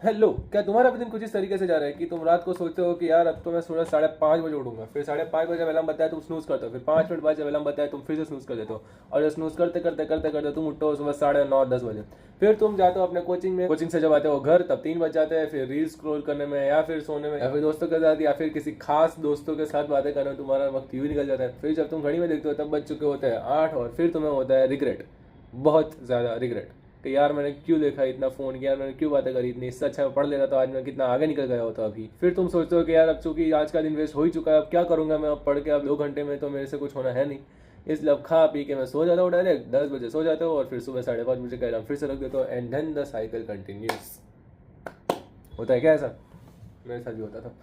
Hello, क्या तुम्हारा भी दिन कुछ इस तरीके से जा रहा है कि तुम रात को सोचते हो कि यार अब तो मैं सुबह 5:30 बजे उठूंगा, फिर 5:30 बजे अलार्म बताया तुम स्नूज करते हो, फिर 5 मिनट बाद जब अलार्म बताया तुम फिर से स्नूज कर देते हो, और जब स्नूज करते करते करते करते तुम उठो सुबह 9:30-10 बजे। फिर तुम जाते हो अपने कोचिंग में, कोचिंग से जब आते हो घर तब 3 बज जाते हैं, फिर रील स्क्रॉल करने में या फिर सोने में या फिर दोस्तों के साथ या फिर किसी खास दोस्तों के साथ बातें करने में तुम्हारा वक्त यूं निकल जाता है। फिर जब तुम घड़ी में देखते हो तब बज चुके होते हैं 8 और फिर तुम्हें होता है रिग्रेट, बहुत ज़्यादा रिग्रेट कि यार मैंने क्यों देखा इतना फ़ोन, किया मैंने क्यों बातें करी इतनी, इससे अच्छा मैं पढ़ लेता तो आज मैं कितना आगे निकल गया होता अभी। फिर तुम सोचते हो कि यार अब चूंकि आज का दिन वेस्ट हो ही चुका है, अब क्या करूंगा मैं, अब पढ़ के अब 2 घंटे में तो मेरे से कुछ होना है नहीं, इसलिए अब खा पी के मैं सो जाता हूँ, डायरेक्ट 10 बजे सो जाता हूँ और फिर सुबह 5:30 बजे का अलार्म फिर से रख देता हूँ, and then the cycle continues. होता है क्या ऐसा? मेरे साथ भी होता था।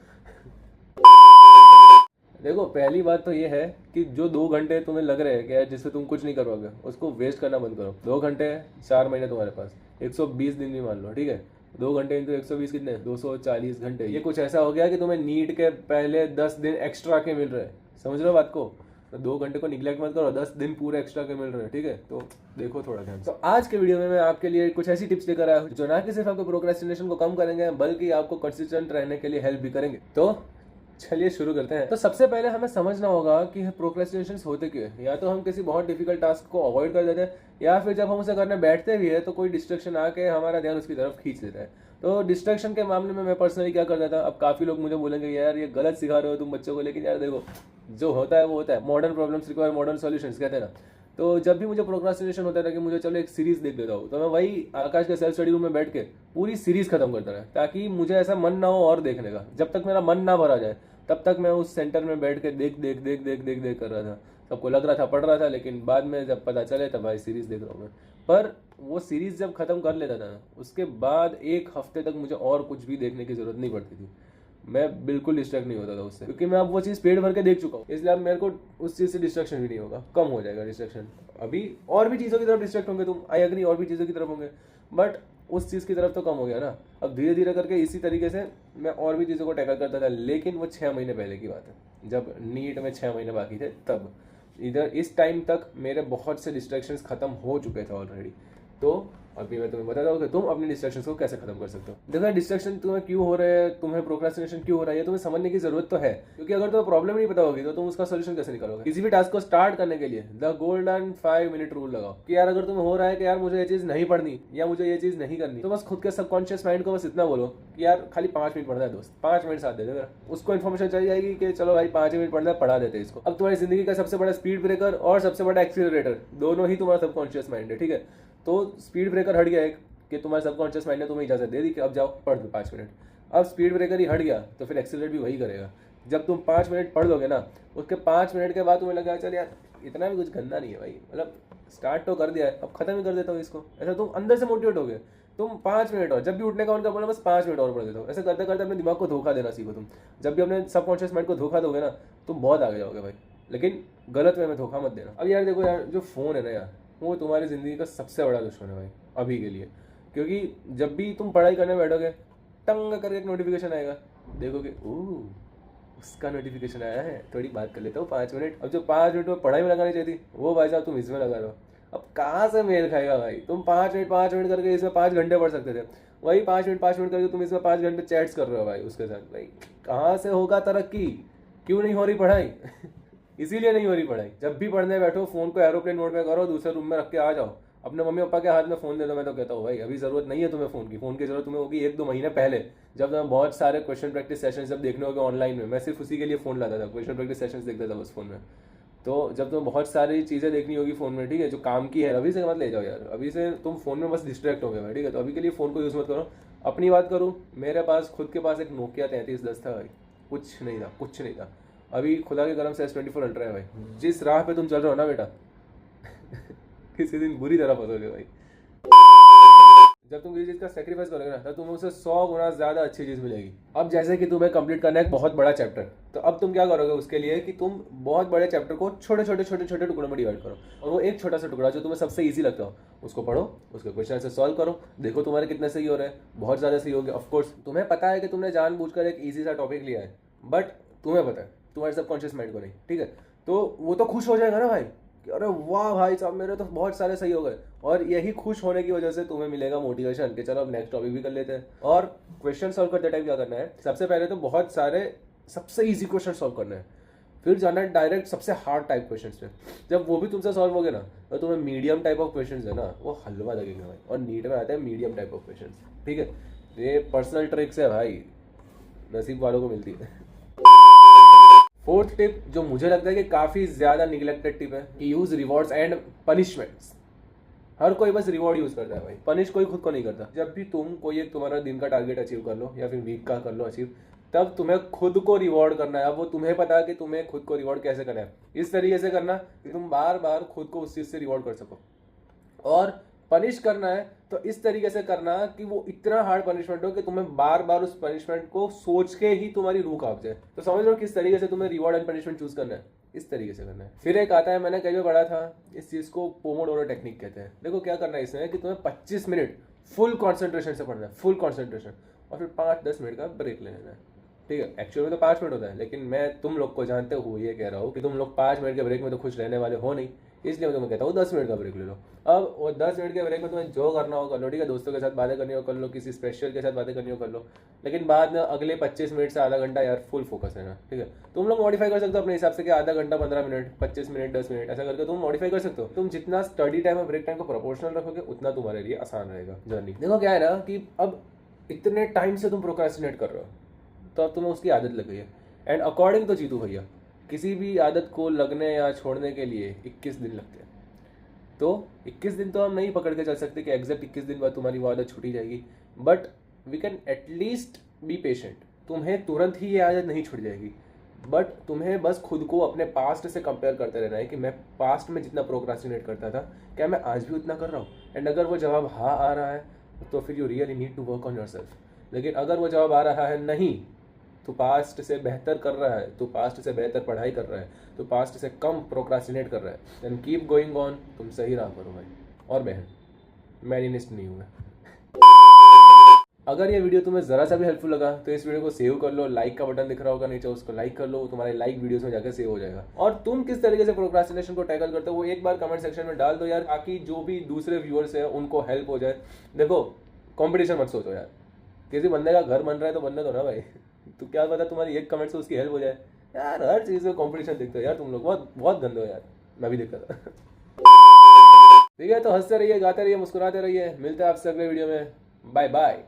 देखो, पहली बात तो ये है कि जो 2 घंटे तुम्हें लग रहे हैं कि यार जिससे तुम कुछ नहीं करोगे, उसको वेस्ट करना बंद करो। 2 घंटे 4 महीने तुम्हारे पास, 120 दिन भी मान लो, ठीक है। 2 घंटे इंटू 120 कितने, 240 घंटे। ये कुछ ऐसा हो गया कि तुम्हें नीट के पहले 10 दिन एक्स्ट्रा के मिल रहे हैं, समझ रहे हो बात को? तो 2 घंटे को निगलेक्ट मत करो, 10 दिन पूरे एक्स्ट्रा के मिल रहे हैं, ठीक है। तो देखो थोड़ा ध्यान। तो आज के वीडियो में मैं आपके लिए कुछ ऐसी टिप्स लेकर आया हूँ जो ना कि सिर्फ आपको प्रोक्रेस्टिनेशन को कम करेंगे बल्कि आपको कंसिस्टेंट रहने के लिए हेल्प भी करेंगे। तो चलिए शुरू करते हैं। तो सबसे पहले हमें समझना होगा कि प्रोक्रेस्टिनेशन होते क्यों है। या तो हम किसी बहुत डिफिकल्ट टास्क को अवॉइड कर देते हैं, या फिर जब हम उसे करने बैठते भी है तो कोई डिस्ट्रैक्शन आके हमारा ध्यान उसकी तरफ खींच लेता है। तो डिस्ट्रैक्शन के मामले में मैं पर्सनली क्या करता था, अब काफ़ी लोग मुझे बोलेंगे यार ये गलत सिखा रहे हो तुम बच्चों को, लेकिन यार देखो जो होता है वो होता है। Modern problems require modern solutions कहते हैं ना। तो जब भी मुझे प्रोक्रास्टिनेशन होता था कि मुझे चलो एक सीरीज देख लेता हूँ, तो मैं वही आकाश के सेल्फ स्टडी रूम में बैठ के पूरी सीरीज खत्म करता रहा, ताकि मुझे ऐसा मन ना हो और देखने का। जब तक मेरा मन ना भरा जाए तब तक मैं उस सेंटर में बैठ के देख देख देख देख देख देख कर रहा था। सबको लग रहा था पढ़ रहा था, लेकिन बाद में जब पता चले तब भाई सीरीज देख रहा हूँ मैं। पर वो सीरीज जब खत्म कर लेता था ना, उसके बाद 1 हफ्ते तक मुझे और कुछ भी देखने की जरूरत नहीं पड़ती थी। मैं बिल्कुल डिस्ट्रैक्ट नहीं होता था उससे, क्योंकि मैं अब वो चीज़ पेट भर के देख चुका हूँ, इसलिए अब मेरे को उस चीज़ से डिस्ट्रैक्शन भी नहीं होगा, कम हो जाएगा डिस्ट्रैक्शन। अभी और भी चीज़ों की तरफ डिस्ट्रैक्ट होंगे तुम, आई एग्री, और भी चीज़ों की तरफ होंगे, बट उस चीज़ की तरफ तो कम हो गया ना। अब धीरे धीरे करके इसी तरीके से मैं और भी चीज़ों को टैकल करता था, लेकिन वो 6 महीने पहले की बात है, जब नीट में 6 महीने बाकी थे तब। इधर इस टाइम तक मेरे बहुत से डिस्ट्रैक्शंस खत्म हो चुके थे ऑलरेडी। तो अभी मैं तुम्हें बताता हूँ कि तुम अपने डिस्ट्रैक्शंस को कैसे खत्म कर सकते हो। देखो डिस्ट्रैक्शन तुम्हें क्यों हो रहे हैं, तुम्हें प्रोक्रास्टिनेशन क्यों हो रहा है, ये तुम्हें समझने की जरूरत तो है, क्योंकि अगर तुम्हें प्रॉब्लम नहीं पता होगी तो तुम उसका सोल्यूशन कैसे निकालोगे। किसी भी टास्क को स्टार्ट करने के लिए द गोल्डन 5 मिनट रूल लगाओ कि यार अगर तुम्हें हो रहा है कि यार मुझे ये चीज़ नहीं पढ़नी या मुझे ये चीज़ नहीं करनी, तो बस खुद के सबकॉन्शियस माइंड को बस इतना बोलो कि यार खाली 5 मिनट पढ़ना है दोस्त, 5 मिनट साथ दे दे। उसको इन्फॉर्मेशन चल जाएगी कि चलो भाई 5 मिनट पढ़ना है, पढ़ा देते इसको। अब तुम्हारी जिंदगी का सबसे बड़ा स्पीड ब्रेकर और सबसे बड़ा एक्सीलरेटर दोनों ही तुम्हारा सबकॉन्शियस माइंड है, ठीक है। तो स्पीड ब्रेकर हट गया एक कि तुम्हारे सबकॉन्शियस माइंड ने तुम्हें इजाजत दे दी कि अब जाओ पढ़ दो 5 मिनट। अब स्पीड ब्रेकर ही हट गया तो फिर एक्सीलरेट भी वही करेगा। जब तुम 5 मिनट पढ़ लोगे ना, उसके 5 मिनट के बाद तुम्हें लगा चल यार इतना भी कुछ गंदा नहीं है भाई, मतलब स्टार्ट तो कर दिया है, अब खत्म ही कर देता हूँ इसको। ऐसा तुम अंदर से मोटिवेट हो गए, तुम 5 मिनट और, जब भी उठने का उनका बोला बस 5 मिनट और पढ़ देता हूँ। ऐसे करते करते अपने दिमाग को धोखा देना सीखो तुम। जब भी अपने सबकॉन्शियस माइंड को धोखा दोगे ना, तुम बहुत आगे जाओगे भाई, लेकिन गलत वे में धोखा मत देना। अब यार देखो यार, जो फ़ोन है ना यार, वो तुम्हारी ज़िंदगी का सबसे बड़ा दुश्मन है भाई अभी के लिए। क्योंकि जब भी तुम पढ़ाई करने बैठोगे, टंग करके एक नोटिफिकेशन आएगा, देखोगे ओह उसका नोटिफिकेशन आया है, थोड़ी बात कर लेता हूँ 5 मिनट। अब जो 5 मिनट में पढ़ाई में लगानी चाहिए थी वो भाई साहब तुम इसमें लगा रहे हो। अब कहाँ से मेल खाएगा भाई? तुम 5 मिनट करके इसमें 5 घंटे पढ़ सकते थे, वही 5 मिनट करके तुम इसमें 5 घंटे चैट्स कर रहे हो भाई उसके साथ। भाई कहाँ से होगा तरक्की? क्यों नहीं हो रही पढ़ाई? इसीलिए नहीं हो रही पढ़ाई। जब भी पढ़ने बैठो फ़ोन को एरोप्लेन मोड पे करो, दूसरे रूम में रख के आ जाओ, अपने मम्मी पापा के हाथ में फ़ोन दे दो। मैं तो कहता हूँ भाई अभी ज़रूरत नहीं है तुम्हें फ़ोन की। फ़ोन की ज़रूरत तुम्हें होगी 1-2 महीने पहले, जब तुम्हें बहुत सारे क्वेश्चन प्रैक्टिस सेशंस जब देखने होंगे ऑनलाइन में। मैं सिर्फ उसी के लिए फ़ोन लाता था, क्वेश्चन प्रैक्टिस सेशंस देखता था बस फ़ोन में। तो जब तुम्हें बहुत सारी चीज़ें देखनी होगी फ़ोन में, ठीक है, जो काम की है, अभी से मत ले जाओ यार। अभी से तुम फ़ोन में बस डिस्ट्रैक्ट हो गए भाई, ठीक है। तो अभी के लिए फ़ोन को यूज़ मत करो। अपनी बात करूँ, मेरे पास खुद के पास एक नोकिया 3310 था भाई, कुछ नहीं था, कुछ नहीं था। अभी खुदा के करम से S24 अल्ट्रा है भाई। जिस राह पे तुम चल रहे हो ना बेटा, किसी दिन बुरी तरह फंसोगे भाई। जब तुम किसी चीज़ का सेक्रीफाइस करोगे ना, तब तुम्हें उससे 100 गुना ज़्यादा अच्छी चीज़ मिलेगी। अब जैसे कि तुम्हें कंप्लीट करना है एक बहुत बड़ा चैप्टर, तो अब तुम क्या करोगे उसके लिए कि तुम बहुत बड़े चैप्टर को छोटे छोटे छोटे छोटे टुकड़ों में डिवाइड करो, और वो एक छोटा सा टुकड़ा जो तुम्हें सबसे ईजी लगता हो उसको पढ़ो, उसके क्वेश्चन से सॉल्व करो, देखो तुम्हारे कितने सही हो रहे हैं। बहुत ज़्यादा सही हो गए ऑफकोर्स। तुम्हें पता है कि तुमने जानबूझकर एक ईजी सा टॉपिक लिया है, बट तुम्हें पता है, तुम्हारे सबकॉन्शियस माइंड को नहीं, ठीक है। तो वो तो खुश हो जाएगा ना भाई कि अरे वाह भाई साहब मेरे तो बहुत सारे सही हो गए, और यही खुश होने की वजह से तुम्हें मिलेगा मोटिवेशन कि चलो अब नेक्स्ट टॉपिक भी कर लेते हैं। और क्वेश्चन सॉल्व करते टाइम क्या करना है, सबसे पहले तो बहुत सारे सबसे इजी क्वेश्चन सॉल्व करना है, फिर जाना है डायरेक्ट सबसे हार्ड टाइप क्वेश्चन पे। जब वो भी तुमसे सॉल्व हो गए ना, तो तुम्हें मीडियम टाइप ऑफ क्वेश्चन है ना वो हलवा लगेंगे भाई, और नीट में आते हैं मीडियम टाइप ऑफ क्वेश्चन। ठीक है, ये पर्सनल ट्रिक्स है भाई, नसीब वालों को मिलती है। फोर्थ टिप जो मुझे लगता है कि काफी ज्यादा निगलेक्टेड टिप है कि यूज रिवॉर्ड्स एंड पनिशमेंट्स। हर कोई बस रिवॉर्ड यूज करता है भाई, पनिश कोई खुद को नहीं करता। जब भी तुम कोई एक तुम्हारा दिन का टारगेट अचीव कर लो या फिर वीक का कर लो अचीव, तब तुम्हें खुद को रिवॉर्ड करना है। अब वो तुम्हें पता है कि तुम्हें खुद को रिवॉर्ड कैसे करना है, इस तरीके से करना कि तुम बार बार खुद को उस चीज से रिवॉर्ड कर सको। और पनिश करना है तो इस तरीके से करना कि वो इतना हार्ड पनिशमेंट हो कि तुम्हें बार बार उस पनिशमेंट को सोच के ही तुम्हारी रूह कांप जाए। तो समझ लो किस तरीके से तुम्हें रिवॉर्ड एंड पनिशमेंट चूज करना है, इस तरीके से करना है। फिर एक आता है, मैंने कहीं भी पढ़ा था, इस चीज को पोमोडोरो टेक्निक कहते हैं। देखो क्या करना है इसमें कि तुम्हें 25 मिनट फुल कॉन्सेंट्रेशन से पढ़ना है, फुल कॉन्सेंट्रेशन, और फिर 5-10 मिनट का ब्रेक ले लेना है। ठीक है, एक्चुअली में तो 5 मिनट होता है, लेकिन मैं तुम लोग को जानते हुए ये कह रहा हूँ कि तुम लोग 5 मिनट के ब्रेक में तो खुश रहने वाले हो नहीं, इसलिए मैं तुम्हें कहता हूँ 10 मिनट का ब्रेक ले लो। अब वो 10 मिनट के ब्रेक में तुम्हें जो करना हो कर लो। ठीक है, दोस्तों के साथ बातें करनी हो कर लो, किसी स्पेशल के साथ बातें करनी हो कर लो, लेकिन बाद में अगले 25 मिनट से आधा घंटा यार फुल फोकस है ना। ठीक है, तुम लोग मॉडिफाई कर सकते हो अपने हिसाब से कि आधा घंटा 15 मिनट 25 मिनट 10 मिनट ऐसा करके तुम मॉडिफाई कर सकते हो। तुम जितना स्टडी टाइम और ब्रेक टाइम को प्रोपोर्शनल रखोगे उतना तुम्हारे लिए आसान रहेगा जर्नी। देखो क्या है ना कि अब इतने टाइम से तुम प्रोक्रेस्टिनेट कर रहे हो, तो अब तुम्हें उसकी आदत लग गई है। एंड अकॉर्डिंग तो जीतू भैया, किसी भी आदत को लगने या छोड़ने के लिए 21 दिन लगते हैं। तो 21 दिन तो हम नहीं पकड़ के चल सकते कि एग्जैक्ट 21 दिन बाद तुम्हारी वो आदत छूटी जाएगी, but we can at least be patient. तुम्हें तुरंत ही ये आदत नहीं छूट जाएगी, बट तुम्हें बस खुद को अपने पास्ट से कंपेयर करते रहना है कि मैं पास्ट में जितना प्रोक्रास्टिनेट करता था क्या मैं आज भी उतना कर रहा हूँ। एंड अगर वो जवाब हाँ आ रहा है तो फिर you really need to work on yourself. लेकिन अगर वो जवाब आ रहा है नहीं, तो पास्ट से बेहतर कर रहा है, तो पास्ट से बेहतर पढ़ाई कर रहा है, तो पास्ट से कम प्रोक्रास्टिनेट कर रहा है, देन कीप गोइंग ऑन। तुम सही रहा करो भाई और बहन, मैनिनिस्ट नहीं हूँ मैं। अगर ये वीडियो तुम्हें जरा सा भी हेल्पफुल लगा तो इस वीडियो को सेव कर लो, लाइक का बटन दिख रहा होगा नीचे, उसको लाइक कर लो, तुम्हारे लाइक वीडियोस में जाकर सेव हो जाएगा। और तुम किस तरीके से प्रोक्रास्टिनेशन को टैकल करते हो वो एक बार कमेंट सेक्शन में डाल दो यार, ताकि जो भी दूसरे व्यूअर्स हैं उनको हेल्प हो जाए। देखो कॉम्पिटिशन मत सोचो यार, किसी बंदे का घर बन रहा है तो बनने दो ना भाई। तो क्या पता तुम्हारी एक कमेंट से उसकी हेल्प हो जाए यार। हर चीज़ में कॉम्पिटिशन देखते हो यार तुम लोग, बहुत बहुत गंदे हो यार, मैं भी देखता था। ठीक है, तो हंसते रहिए, गाते रहिए, मुस्कुराते रहिए। मिलते हैं आपसे अगले वीडियो में। Bye bye.